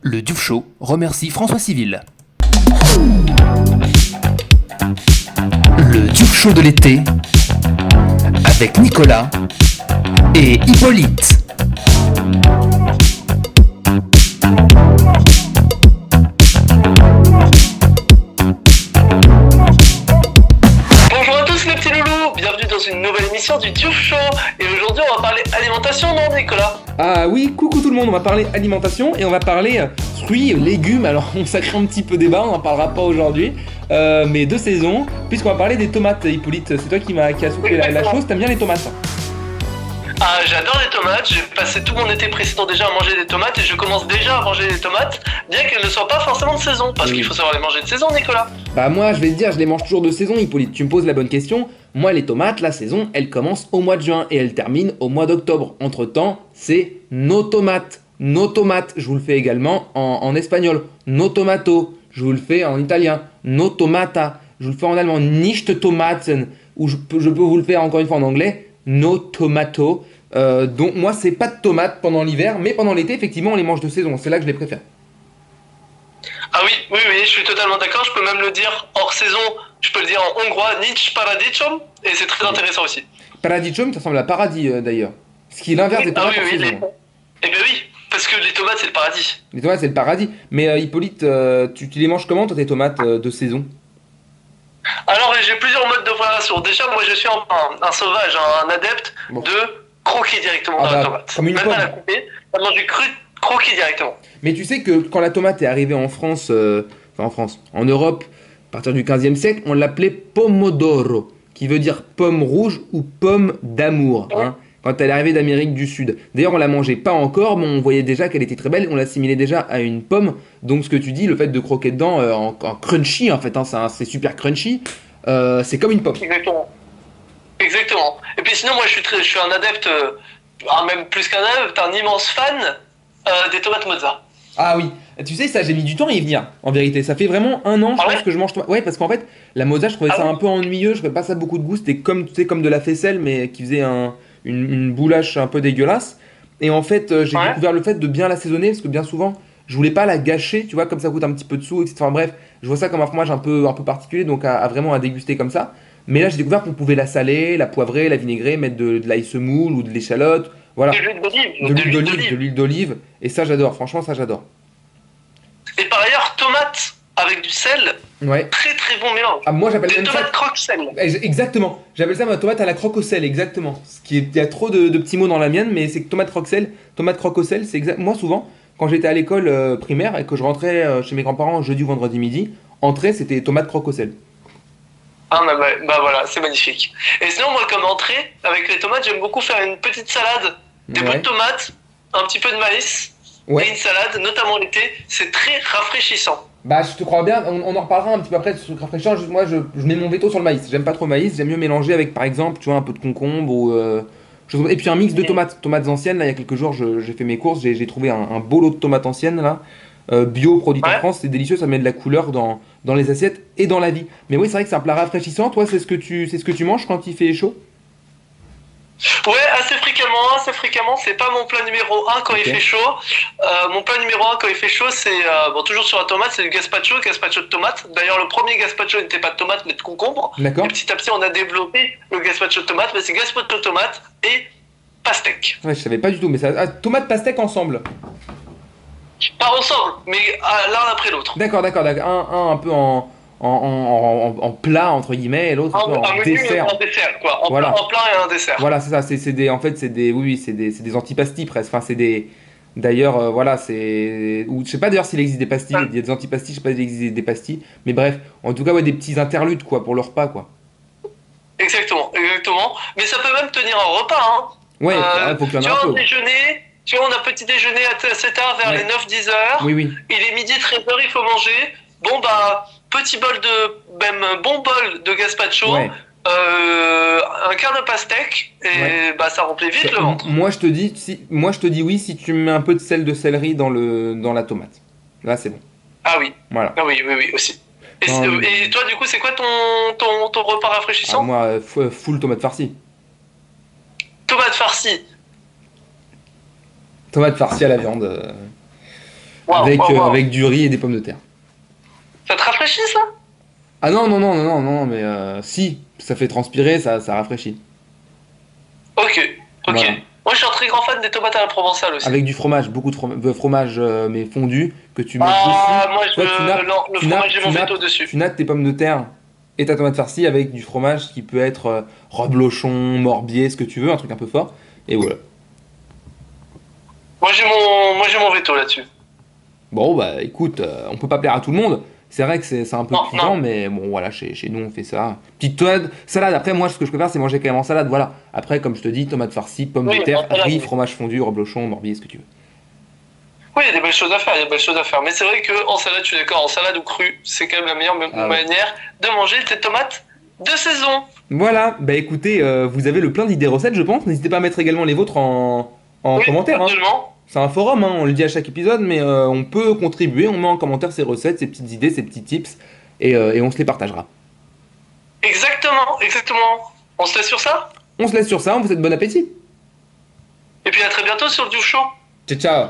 Le Diouf Show remercie François Civil. Le Diouf Show de l'été avec Nicolas et Hippolyte. Bonjour à tous les petits loulous, bienvenue dans une nouvelle émission du Diouf Show. Et aujourd'hui on va parler alimentation, non Nicolas? Ah oui, coucou tout le monde, on va parler alimentation et on va parler fruits, légumes. Alors on sacré un petit peu débat, on n'en parlera pas aujourd'hui, mais de saison, puisqu'on va parler des tomates. Hippolyte, c'est toi qui a soufflé la chose, t'aimes bien les tomates? Ah, j'adore les tomates, j'ai passé tout mon été précédent déjà à manger des tomates et je commence déjà à manger des tomates, bien qu'elles ne soient pas forcément de saison, parce qu'il faut savoir les manger de saison, Nicolas. Bah moi je vais te dire, je les mange toujours de saison, Hippolyte, tu me poses la bonne question. Moi les tomates, la saison, elle commence au mois de juin et elle termine au mois d'octobre. Entre temps, c'est no tomates, je vous le fais également en espagnol, no tomato, je vous le fais en italien, no tomata, je vous le fais en allemand, nicht tomaten, ou je peux vous le faire encore une fois en anglais, no tomato. Donc moi c'est pas de tomates pendant l'hiver, mais pendant l'été effectivement on les mange de saison, c'est là que je les préfère. Ah oui, je suis totalement d'accord, je peux même le dire hors saison, je peux le dire en hongrois, Nincs paradicsom, et c'est très intéressant aussi. Paradicsom, ça ressemble à paradis d'ailleurs, ce qui est l'inverse des tomates hors saison. Eh bien oui, parce que les tomates c'est le paradis. Les tomates c'est le paradis, mais Hippolyte, tu les manges comment toi tes tomates de saison? Alors j'ai plusieurs modes de préparation, déjà moi je suis un sauvage, un adepte de croquer directement dans la tomate. Comme une même pomme. pas la couper, pas manger cru, croquer directement. Mais tu sais que quand la tomate est arrivée en France, en Europe, à partir du 15e siècle, on l'appelait pomodoro, qui veut dire pomme rouge ou pomme d'amour, hein, quand elle est arrivée d'Amérique du Sud. D'ailleurs, on la mangeait pas encore, mais on voyait déjà qu'elle était très belle, on l'assimilait déjà à une pomme. Donc ce que tu dis, le fait de croquer dedans en crunchy, en fait, hein, c'est super crunchy, c'est comme une pomme. Exactement. Et puis sinon, moi je suis un adepte, même plus qu'un adepte, un immense fan des tomates mozza. Ah oui, tu sais, ça j'ai mis du temps à y venir, en vérité. Ça fait vraiment un an, je pense que je mange tomate. Ouais, parce qu'en fait, la mozza, je trouvais ça un peu ennuyeux, je trouvais pas ça beaucoup de goût. C'était comme, tu sais, comme de la faisselle, mais qui faisait une boulache un peu dégueulasse. Et en fait, j'ai découvert le fait de bien l'assaisonner, parce que bien souvent, je voulais pas la gâcher, tu vois, comme ça coûte un petit peu de sous, etc. Enfin bref, je vois ça comme un fromage un peu particulier, donc vraiment à déguster comme ça. Mais là, j'ai découvert qu'on pouvait la saler, la poivrer, la vinaigrer, mettre de l'ail semoule ou de l'échalote. Voilà. De l'huile d'olive. Et ça, j'adore. Franchement, ça, j'adore. Et par ailleurs, tomates avec du sel. Ouais. Très très bon mélange. Ah, moi, j'appelle des même ça. Tomates croque-sel. Exactement. J'appelle ça ma tomate à la croque au sel, exactement. Il y a trop de petits mots dans la mienne, mais c'est que tomate croque-sel, tomate croque au sel, c'est exact. Moi, souvent, quand j'étais à l'école primaire et que je rentrais chez mes grands-parents jeudi ou vendredi midi, entrée, c'était tomate croque au sel. Ah bah voilà, c'est magnifique. Et sinon, moi, comme entrée, avec les tomates, j'aime beaucoup faire une petite salade, des bouts de tomates, un petit peu de maïs, et une salade, notamment l'été, c'est très rafraîchissant. Bah, je te crois bien, on en reparlera un petit peu après sur le rafraîchissant. Moi, je mets mon veto sur le maïs. J'aime pas trop le maïs, j'aime mieux mélanger avec, par exemple, tu vois, un peu de concombre ou. Et puis un mix de tomates anciennes. Là, il y a quelques jours, j'ai fait mes courses, j'ai trouvé un beau lot de tomates anciennes, là. Bio, produit en France, c'est délicieux, ça met de la couleur dans les assiettes et dans la vie. Mais oui, c'est vrai que c'est un plat rafraîchissant. Toi, c'est ce que tu manges quand il fait chaud? Ouais, assez fréquemment, c'est pas mon plat numéro 1 quand il fait chaud. Mon plat numéro 1 quand il fait chaud, c'est, toujours sur la tomate, c'est du gazpacho de tomate. D'ailleurs, le premier gazpacho n'était pas de tomate, mais de concombre. D'accord. Et petit à petit, on a développé le gazpacho de tomate, mais c'est gazpacho de tomate et pastèque. Ouais, je savais pas du tout, mais ça. Ah, tomate pastèque ensemble. Pas ensemble, mais l'un après l'autre. D'accord. Un peu en plat, entre guillemets, et l'autre en dessert. En dessert, quoi. En plat et un dessert. Voilà, c'est ça. C'est des antipastis presque. Enfin, c'est des. D'ailleurs, voilà, c'est. Ou je sais pas d'ailleurs s'il existe des pastilles. Il y a des antipastis, je sais pas s'il existe des pastilles. Mais bref, en tout cas, ouais, des petits interludes, quoi, pour le repas, quoi. Exactement. Mais ça peut même tenir un repas, hein. Ouais, faut qu'il y en ait un peu. Tu vois, on a petit déjeuner assez tard, vers les 9-10 heures. Oui. Il est midi, 13 heures, il faut manger. Bon, bah, bon bol de gazpacho. Ouais. Un quart de pastèque. Et bah, ça remplit vite le ventre. Moi, je te dis oui si tu mets un peu de sel de céleri dans la tomate. Là, c'est bon. Ah oui. Voilà. Ah oui, aussi. Et toi, du coup, c'est quoi ton repas rafraîchissant? Moi, full tomate farcie. Tomate farcie. Tomate farcie à la viande. avec du riz et des pommes de terre. Ça te rafraîchit ça? Ah non, mais si, ça fait transpirer, ça rafraîchit. Ok. Voilà. Moi, je suis un très grand fan des tomates à la provençale aussi. Avec du fromage, beaucoup de fromage, mais fondu, que tu mets dessus. Moi, Toi, le fromage, j'ai mon veto dessus. Tu nattes tes pommes de terre et ta tomate farcie avec du fromage qui peut être reblochon, morbier, ce que tu veux, un truc un peu fort. Et voilà. Moi, j'ai mon veto là-dessus. Bon, bah écoute, on peut pas plaire à tout le monde. C'est vrai que c'est un peu Non, cuisant, non. mais bon, voilà, chez nous, on fait ça. Petite salade. Après, moi, ce que je préfère, c'est manger quand même en salade. Voilà. Après, comme je te dis, tomate farcie, pommes Oui, de terre, en salade, riz, oui. fromage fondu, reblochon, morbier, ce que tu veux. Oui, il y a des belles choses à faire, Mais c'est vrai qu'en salade, je suis d'accord, en salade ou crue, c'est quand même la meilleure manière de manger tes tomates de saison. Voilà, bah écoutez, vous avez le plein d'idées recettes, je pense. N'hésitez pas à mettre également les vôtres en Oui, commentaire. Hein. absolument. C'est un forum, hein, on le dit à chaque épisode, mais on peut contribuer, on met en commentaire ces recettes, ces petites idées, ces petits tips, et on se les partagera. Exactement. On se laisse sur ça? On se laisse sur ça, on vous souhaite bon appétit. Et puis à très bientôt sur le Duo Show. Ciao, ciao.